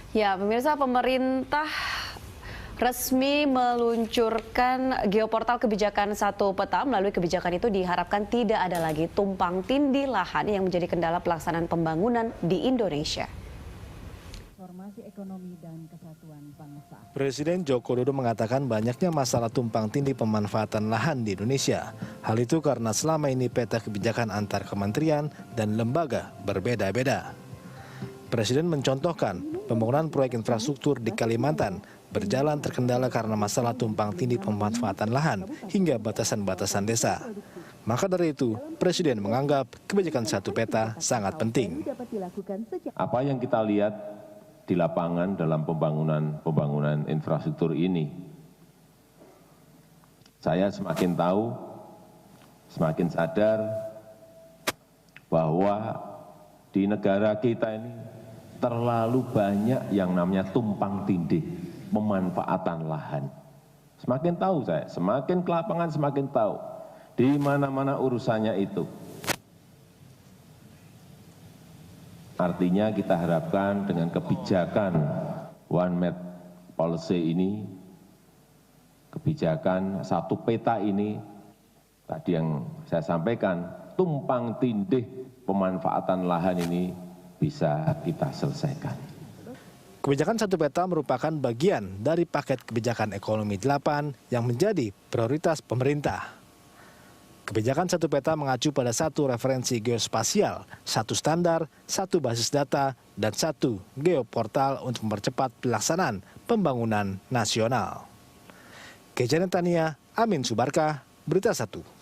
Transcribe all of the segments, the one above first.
Ya, pemirsa, pemerintah resmi meluncurkan geoportal kebijakan satu peta. Melalui kebijakan itu diharapkan tidak ada lagi tumpang tindih lahan yang menjadi kendala pelaksanaan pembangunan di Indonesia. Transformasi ekonomi dan kesatuan bangsa. Presiden Joko Widodo mengatakan banyaknya masalah tumpang tindih pemanfaatan lahan di Indonesia. Hal itu karena selama ini peta kebijakan antar kementerian dan lembaga berbeda-beda. Presiden mencontohkan pembangunan proyek infrastruktur di Kalimantan berjalan terkendala karena masalah tumpang tindih pemanfaatan lahan hingga batasan-batasan desa. Maka dari itu, Presiden menganggap kebijakan satu peta sangat penting. Apa yang kita lihat di lapangan dalam pembangunan infrastruktur ini, saya semakin tahu, semakin sadar bahwa di negara kita ini terlalu banyak yang namanya tumpang tindih pemanfaatan lahan. Semakin tahu saya, semakin ke lapangan semakin tahu di mana-mana urusannya itu. Artinya kita harapkan dengan kebijakan One Map Policy ini, kebijakan satu peta ini, tadi yang saya sampaikan, tumpang tindih pemanfaatan lahan ini bisa kita selesaikan. Kebijakan satu peta merupakan bagian dari paket kebijakan ekonomi 8 yang menjadi prioritas pemerintah. Kebijakan satu peta mengacu pada satu referensi geospasial, satu standar, satu basis data, dan satu geoportal untuk mempercepat pelaksanaan pembangunan nasional. Kejanen Tania, Amin Subarka, Berita 1.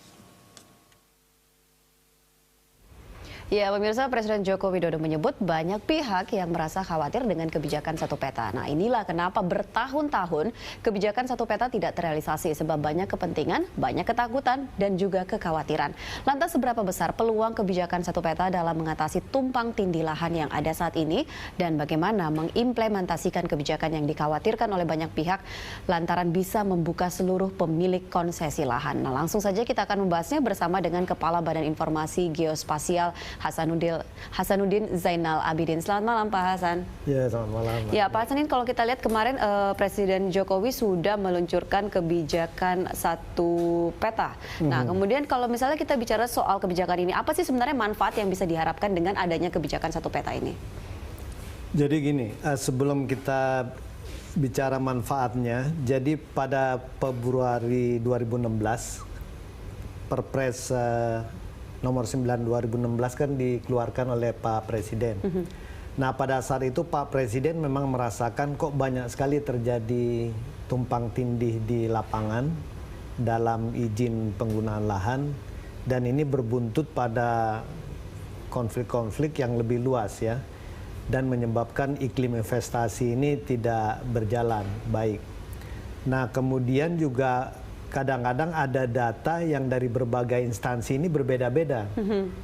Ya, pemirsa, Presiden Joko Widodo menyebut banyak pihak yang merasa khawatir dengan kebijakan satu peta. Nah, inilah kenapa bertahun-tahun kebijakan satu peta tidak terrealisasi sebab banyak kepentingan, banyak ketakutan, dan juga kekhawatiran. Lantas seberapa besar peluang kebijakan satu peta dalam mengatasi tumpang tindih lahan yang ada saat ini dan bagaimana mengimplementasikan kebijakan yang dikhawatirkan oleh banyak pihak lantaran bisa membuka seluruh pemilik konsesi lahan. Nah, langsung saja kita akan membahasnya bersama dengan Kepala Badan Informasi Geospasial Hasanuddin Zainal Abidin. Selamat malam, Pak Hasan. Ya, selamat malam. Ya, Pak Hasan, kalau kita lihat kemarin Presiden Jokowi sudah meluncurkan kebijakan satu peta. Nah, kemudian kalau misalnya kita bicara soal kebijakan ini, apa sih sebenarnya manfaat yang bisa diharapkan dengan adanya kebijakan satu peta ini? Jadi gini, sebelum kita bicara manfaatnya, jadi pada Februari 2016, Perpres nomor 9 2016 kan dikeluarkan oleh Pak Presiden. Nah, pada saat itu Pak Presiden memang merasakan kok banyak sekali terjadi tumpang tindih di lapangan dalam izin penggunaan lahan, dan ini berbuntut pada konflik-konflik yang lebih luas ya, dan menyebabkan iklim investasi ini tidak berjalan baik. Nah, kemudian juga kadang-kadang ada data yang dari berbagai instansi ini berbeda-beda.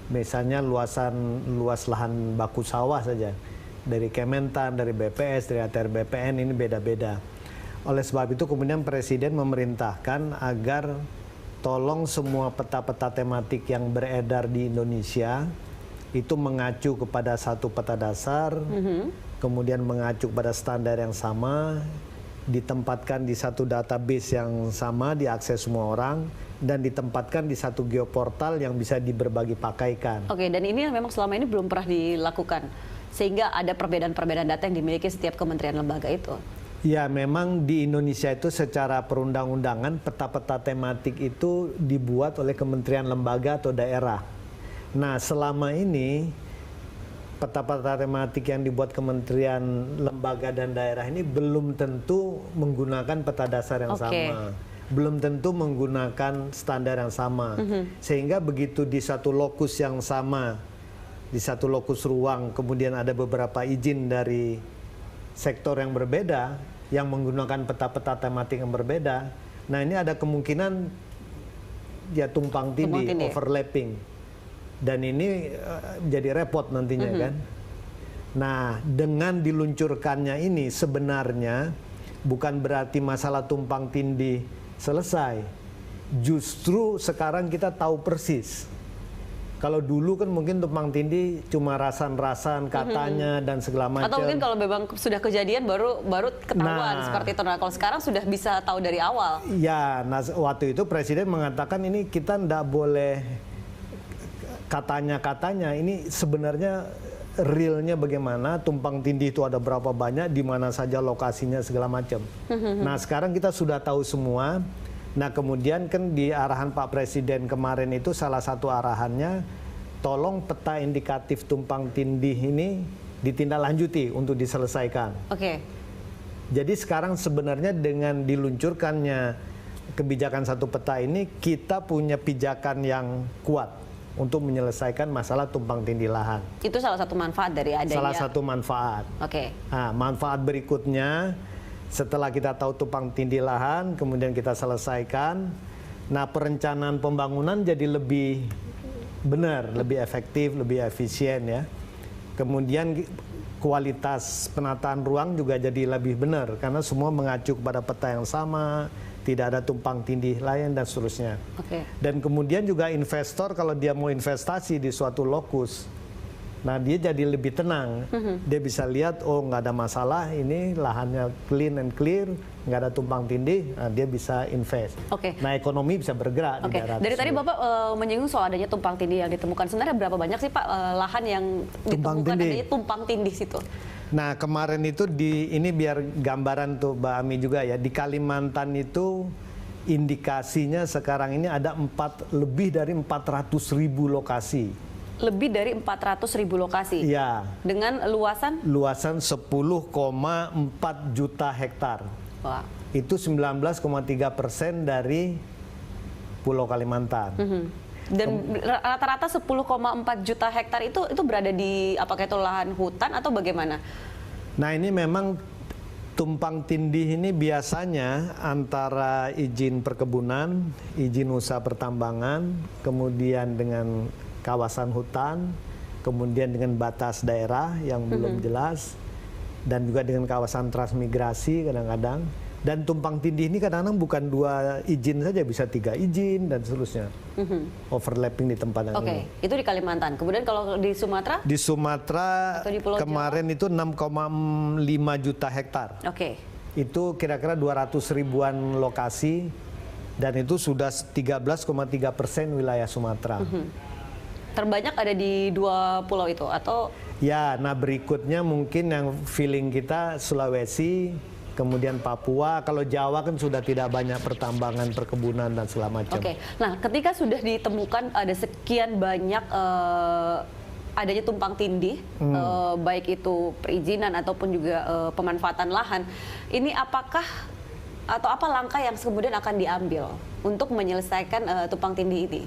Misalnya luas lahan baku sawah saja. Dari Kementan, dari BPS, dari ATR BPN ini beda-beda. Oleh sebab itu kemudian Presiden memerintahkan agar tolong semua peta-peta tematik yang beredar di Indonesia itu mengacu kepada satu peta dasar, kemudian mengacu pada standar yang sama, ditempatkan di satu database yang sama, diakses semua orang, dan ditempatkan di satu geoportal yang bisa berbagi pakaikan. Oke, dan ini memang selama ini belum pernah dilakukan, sehingga ada perbedaan-perbedaan data yang dimiliki setiap kementerian lembaga itu. Ya, memang di Indonesia itu secara perundang-undangan peta-peta tematik itu dibuat oleh kementerian lembaga atau daerah. Nah, selama ini peta-peta tematik yang dibuat kementerian, lembaga, dan daerah ini belum tentu menggunakan peta dasar yang sama. Belum tentu menggunakan standar yang sama. Sehingga begitu di satu lokus yang sama, di satu lokus ruang, kemudian ada beberapa izin dari sektor yang berbeda, yang menggunakan peta-peta tematik yang berbeda. Nah, ini ada kemungkinan ya tumpang tindih, overlapping. Dan ini jadi repot nantinya kan. Nah, dengan diluncurkannya ini sebenarnya bukan berarti masalah tumpang tindih selesai. Justru sekarang kita tahu persis Kalau dulu kan mungkin tumpang tindih cuma rasan-rasan katanya dan segala macam. Atau mungkin kalau memang sudah kejadian baru ketahuan Nah. seperti itu. Nah, kalau sekarang sudah bisa tahu dari awal. Ya, nah waktu itu Presiden mengatakan ini kita ndak boleh katanya-katanya, ini sebenarnya realnya bagaimana, tumpang tindih itu ada berapa banyak, di mana saja lokasinya segala macam. Nah sekarang kita sudah tahu semua. Nah kemudian kan di arahan Pak Presiden kemarin itu salah satu arahannya, tolong peta indikatif tumpang tindih ini ditindaklanjuti untuk diselesaikan. Oke. Jadi sekarang sebenarnya dengan diluncurkannya kebijakan satu peta ini, kita punya pijakan yang kuat untuk menyelesaikan masalah tumpang tindih lahan. Itu salah satu manfaat dari adanya. Salah satu manfaat. Oke. Nah, manfaat berikutnya, setelah kita tahu tumpang tindih lahan, kemudian kita selesaikan, nah perencanaan pembangunan jadi lebih benar, lebih efektif, lebih efisien ya. Kemudian kualitas penataan ruang juga jadi lebih benar, karena semua mengacu kepada peta yang sama, tidak ada tumpang tindih lain dan seterusnya. Oke. Dan kemudian juga investor kalau dia mau investasi di suatu lokus, nah dia jadi lebih tenang. Dia bisa lihat, oh nggak ada masalah, ini lahannya clean and clear, nggak ada tumpang tindih, nah dia bisa invest. Oke. Nah ekonomi bisa bergerak di Oke, daerah dari tadi tersebut. Bapak menyinggung soal adanya tumpang tindih yang ditemukan. Sebenarnya berapa banyak sih Pak lahan yang Tumpang ditemukan tindih. adanya tumpang tindih situ? Nah kemarin itu ini biar gambaran tuh Mbak Ami juga ya, di Kalimantan itu indikasinya sekarang ini ada lebih dari 400.000 lokasi. Lebih dari 400.000 lokasi. Iya. Dengan luasan? Luasan 10,4 juta hektar. Wah. Itu 19,3% dari Pulau Kalimantan. Dan rata-rata 10,4 juta hektar itu berada di apakah itu lahan hutan atau bagaimana? Nah ini memang tumpang tindih ini biasanya antara izin perkebunan, izin usaha pertambangan, kemudian dengan kawasan hutan, kemudian dengan batas daerah yang belum jelas, dan juga dengan kawasan transmigrasi kadang-kadang. Dan tumpang tindih ini kadang-kadang bukan 2 izin saja, bisa 3 izin dan seterusnya. Overlapping di tempat yang Oke, ini. itu di Kalimantan. Kemudian kalau di Sumatera? Di Sumatera Atau di Pulau kemarin itu 6,5 juta hektar. Oke. Itu kira-kira 200 ribuan lokasi, dan itu sudah 13,3% wilayah Sumatera. Terbanyak ada di 2 pulau itu atau? Ya, nah berikutnya mungkin yang feeling kita Sulawesi, kemudian Papua. Kalau Jawa kan sudah tidak banyak pertambangan, perkebunan dan segala macam. Oke. Nah, ketika sudah ditemukan ada sekian banyak adanya tumpang tindih, baik itu perizinan ataupun juga pemanfaatan lahan, ini apakah atau apa langkah yang kemudian akan diambil untuk menyelesaikan tumpang tindih ini?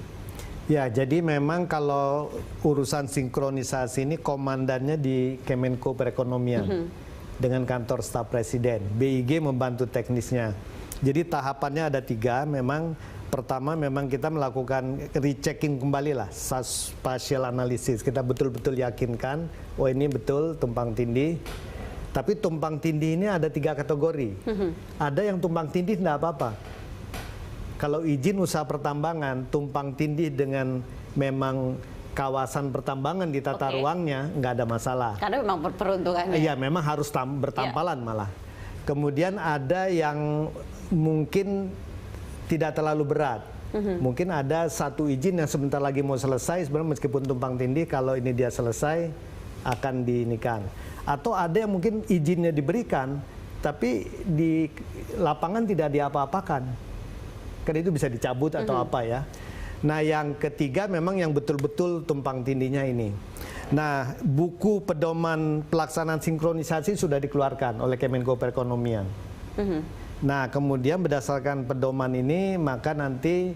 Ya, jadi memang kalau urusan sinkronisasi ini komandannya di Kemenko Perekonomian dengan kantor staf presiden. BIG membantu teknisnya. Jadi tahapannya ada 3. Memang pertama memang kita melakukan rechecking kembali lah, spatial analysis. Kita betul-betul yakinkan, oh ini betul tumpang tindih. Tapi tumpang tindih ini ada 3 kategori. Ada yang tumpang tindih tidak apa-apa. Kalau izin usaha pertambangan, tumpang tindih dengan memang kawasan pertambangan di tata ruangnya, nggak ada masalah. Karena memang peruntukannya. Iya, memang harus bertampalan malah. Kemudian ada yang mungkin tidak terlalu berat. Mungkin ada satu izin yang sebentar lagi mau selesai, sebenarnya meskipun tumpang tindih, kalau ini dia selesai, akan diinikan. Atau ada yang mungkin izinnya diberikan, tapi di lapangan tidak diapa-apakan. Kan itu bisa dicabut atau apa ya. Nah yang ketiga memang yang betul-betul tumpang tindihnya ini. Nah buku pedoman pelaksanaan sinkronisasi sudah dikeluarkan oleh Kemenko Perekonomian. Nah kemudian berdasarkan pedoman ini maka nanti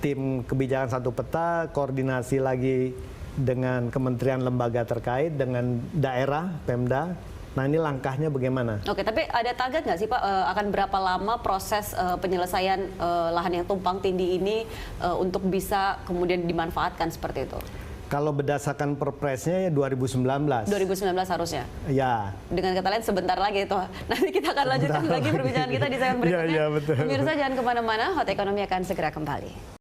tim kebijakan satu peta koordinasi lagi dengan kementerian lembaga terkait, dengan daerah, Pemda. Nah ini langkahnya bagaimana? Oke, tapi ada target nggak sih Pak, akan berapa lama proses penyelesaian lahan yang tumpang tindih ini untuk bisa kemudian dimanfaatkan seperti itu? Kalau berdasarkan perpresnya ya 2019. 2019 harusnya? Ya. Dengan kata lain sebentar lagi itu. Nanti kita akan lanjutkan lagi perbincangan kita di segmen berikutnya. Iya, betul. Pemirsa jangan kemana-mana, Hot Ekonomi akan segera kembali.